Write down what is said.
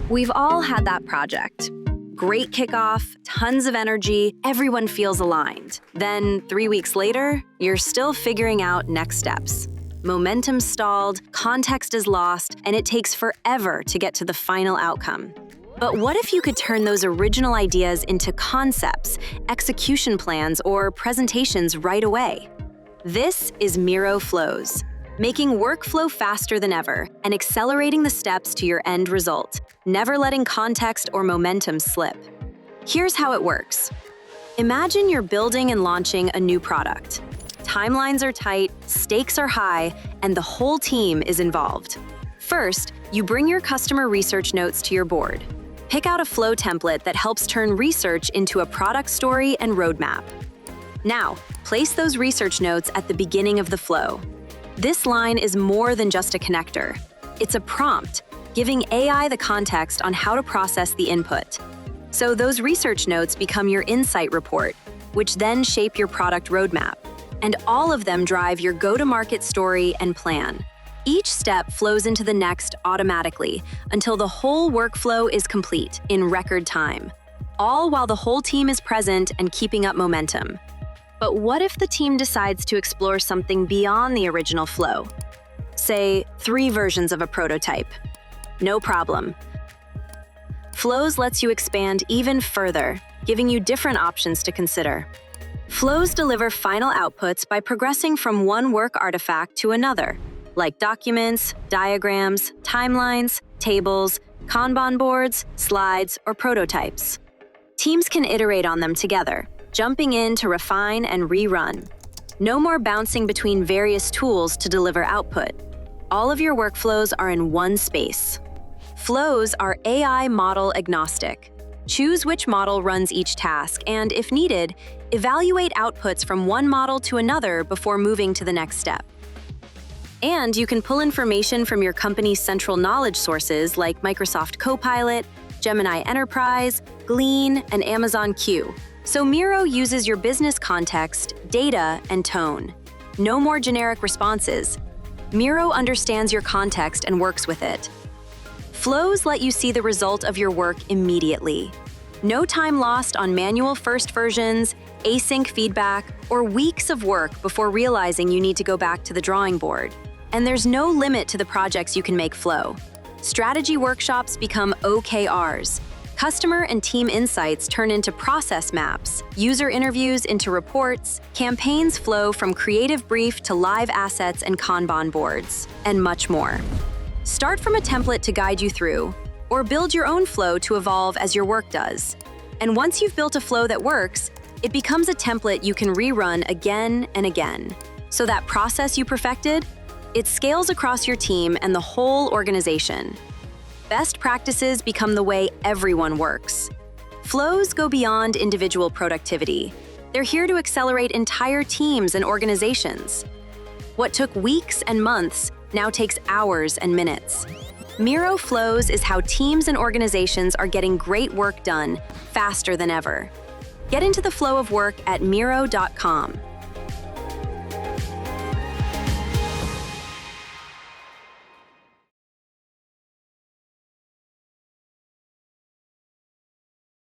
We've all had that project. Great kickoff, tons of energy, everyone feels aligned. Then 3 weeks later, you're still figuring out next steps. Momentum stalled, context is lost, and it takes forever to get to the final outcome. But what if you could turn those original ideas into concepts, execution plans, or presentations right away? This is Miro Flows, making workflow faster than ever and accelerating the steps to your end result, never letting context or momentum slip. Here's how it works. Imagine you're building and launching a new product. Timelines are tight, stakes are high, and the whole team is involved. First, you bring your customer research notes to your board. Pick out a flow template that helps turn research into a product story and roadmap. Now, place those research notes at the beginning of the flow. This line is more than just a connector. It's a prompt, giving AI the context on how to process the input. So those research notes become your insight report, which then shape your product roadmap. And all of them drive your go-to-market story and plan. Each step flows into the next automatically until the whole workflow is complete in record time, all while the whole team is present and keeping up momentum. But what if the team decides to explore something beyond the original flow? Say, 3 versions of a prototype. No problem. Flows lets you expand even further, giving you different options to consider. Flows deliver final outputs by progressing from one work artifact to another, like documents, diagrams, timelines, tables, Kanban boards, slides, or prototypes. Teams can iterate on them together, jumping in to refine and rerun. No more bouncing between various tools to deliver output. All of your workflows are in one space. Flows are AI model agnostic. Choose which model runs each task and, if needed, evaluate outputs from one model to another before moving to the next step. And you can pull information from your company's central knowledge sources like Microsoft Copilot, Gemini Enterprise, Glean, and Amazon Q. So Miro uses your business context, data, and tone. No more generic responses. Miro understands your context and works with it. Flows let you see the result of your work immediately. No time lost on manual first versions, async feedback, or weeks of work before realizing you need to go back to the drawing board. And there's no limit to the projects you can make flow. Strategy workshops become OKRs. Customer and team insights turn into process maps, user interviews into reports, campaigns flow from creative brief to live assets and Kanban boards, and much more. Start from a template to guide you through, or build your own flow to evolve as your work does. And once you've built a flow that works, it becomes a template you can rerun again and again. So that process you perfected, it scales across your team and the whole organization. Best practices become the way everyone works. Flows go beyond individual productivity. They're here to accelerate entire teams and organizations. What took weeks and months now takes hours and minutes. Miro Flows is how teams and organizations are getting great work done faster than ever. Get into the flow of work at Miro.com.